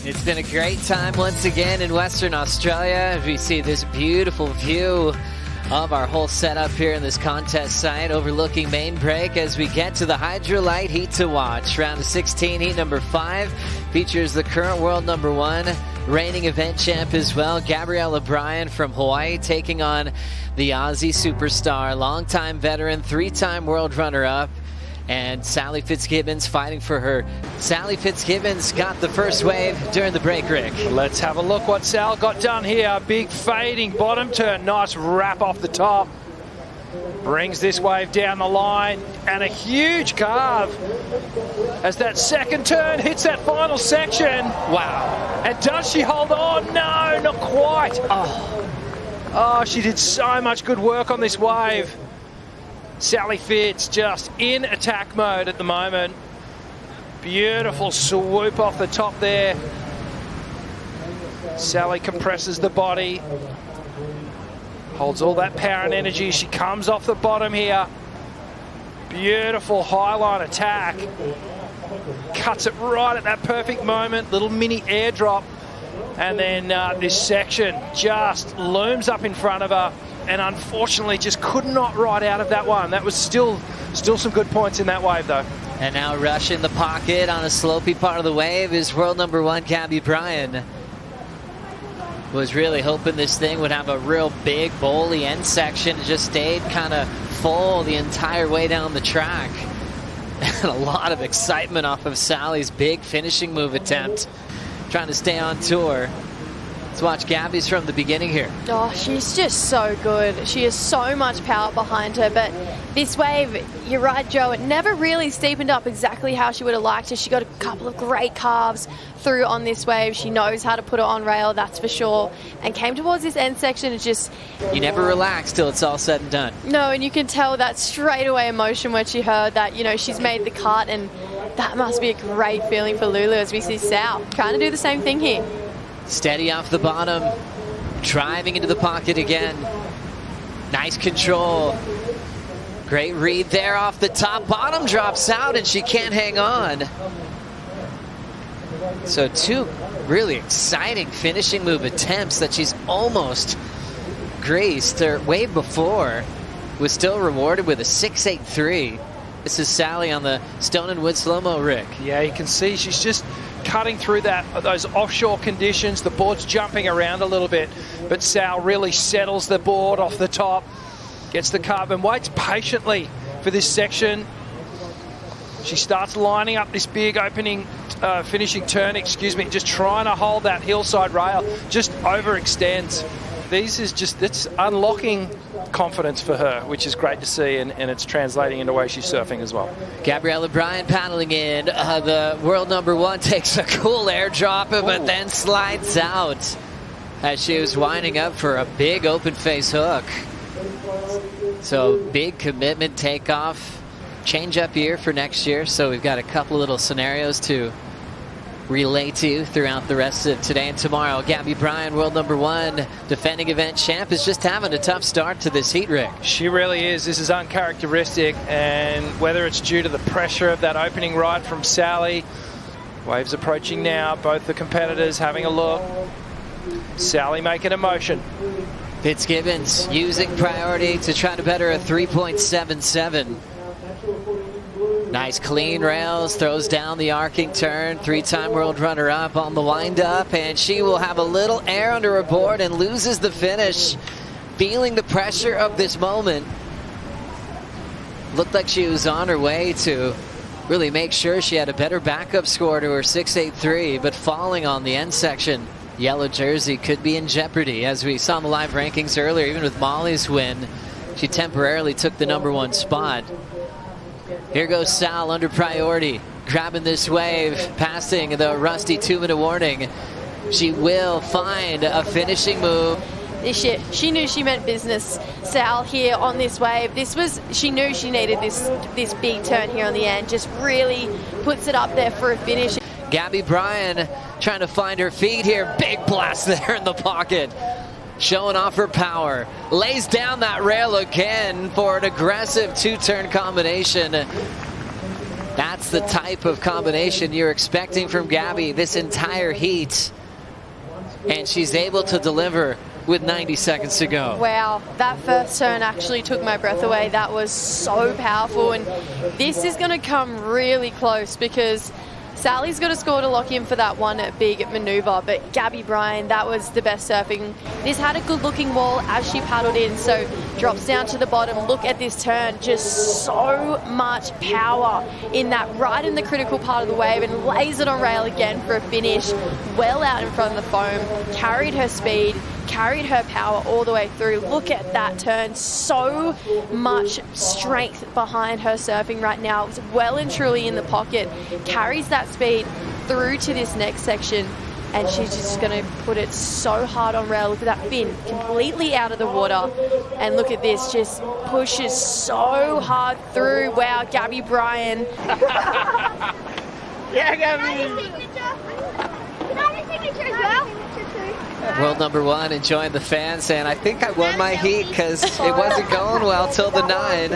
It's been a great time once again in Western Australia as we see this beautiful view of our whole setup here in this contest site overlooking main break as we get to the Hydrolite Heat to Watch. Round of 16, heat number 5 features the current world number 1, reigning event champ as well, Gabriela Bryan from Hawaii, taking on the Aussie superstar, longtime veteran, 3-time world runner-up, and S.Fitzgibbons fighting for her. S.Fitzgibbons got the first wave during the break, Rick. Let's have a look what Sal got done here. Big fading bottom turn. Nice wrap off the top. Brings this wave down the line. And a huge carve as that second turn hits that final section. Wow. And does she hold on? No, not quite. Oh, she did so much good work on this wave. Sally Fitz just in attack mode at the moment. Beautiful swoop off the top there. Sally compresses the body. Holds all that power and energy. She comes off the bottom here. Beautiful highline attack. Cuts it right at that perfect moment. Little mini airdrop. And then this section just looms up in front of her. And unfortunately just could not ride out of that one. That was still some good points in that wave though. And now rushing the pocket on a slopey part of the wave is world number 1, Gabriela Bryan. Was really hoping this thing would have a real big bowly end section. It just stayed kind of full the entire way down the track. And a lot of excitement off of Sally's big finishing move attempt. Trying to stay on tour. Let's watch Gabby's from the beginning here. Oh, she's just so good. She has so much power behind her, but this wave, you're right, Joe, it never really steepened up exactly how she would have liked it. She got a couple of great carves through on this wave. She knows how to put it on rail, that's for sure, and came towards this end section and just... You never relax till it's all said and done. No, and you can tell that straight away emotion when she heard that, you know, she's made the cut, and that must be a great feeling for Lulu as we see Sal trying to do the same thing here. Steady off the bottom, driving into the pocket again. Nice control. Great read there off the top. Bottom drops out and she can't hang on. So 2 really exciting finishing move attempts that she's almost graced. Her wave before was still rewarded with a 6.83. This is Sally on the Stone and Wood slow-mo, Rick. Yeah, you can see she's just cutting through those offshore conditions. The board's jumping around a little bit, but Sal really settles the board off the top, gets the carve and waits patiently for this section. She starts lining up this big opening finishing turn, just trying to hold that hillside rail, just overextends. It's unlocking confidence for her, which is great to see, and it's translating into the way she's surfing as well. Gabriela Bryan paddling in. The world number 1 takes a cool airdrop, but then slides out as she was winding up for a big open face hook. So big commitment takeoff. Change up year for next year, so we've got a couple little scenarios to relay to you throughout the rest of today and tomorrow. Gabriela Bryan, world number 1, defending event champ, is just having a tough start to this heat, Rick. She really is. This is uncharacteristic, and whether it's due to the pressure of that opening ride from Sally. Waves approaching now, both the competitors having a look. Sally making a motion. Fitzgibbons using priority to try to better a 3.77. Nice clean rails, throws down the arcing turn, 3-time world runner-up on the wind-up, and she will have a little air under her board and loses the finish. Feeling the pressure of this moment. Looked like she was on her way to really make sure she had a better backup score to her 6.83, but falling on the end section. Yellow jersey could be in jeopardy. As we saw in the live rankings earlier, even with Molly's win, she temporarily took the number 1 spot. Here goes Sal under priority, grabbing this wave, passing the rusty 2-minute warning. She will find a finishing move. This year, she knew she meant business. Sal here on this wave. She knew she needed this big turn here on the end. Just really puts it up there for a finish. Gabriela Bryan trying to find her feet here. Big blast there in the pocket. Showing off her power. Lays down that rail again for an aggressive 2-turn combination. That's the type of combination you're expecting from Gabby this entire heat. And she's able to deliver with 90 seconds to go. Wow, that first turn actually took my breath away. That was so powerful, and this is going to come really close because Sally's got to score to lock in for that one big manoeuvre, but Gabby Bryan, that was the best surfing. This had a good looking wall as she paddled in, so drops down to the bottom. Look at this turn, just so much power in that, right in the critical part of the wave, and lays it on rail again for a finish well out in front of the foam. Carried her speed, carried her power all the way through. Look at that turn, so much strength behind her surfing right now. It's well and truly in the pocket, carries that speed through to this next section, and she's just going to put it so hard on rail. Look at that fin, completely out of the water, and look at this, just pushes so hard through. Wow, Gabby Bryan. Yeah, Gabby. Can I have a signature as well? World number one, enjoying the fans, saying, I think I won my heat because it wasn't going well till the 9.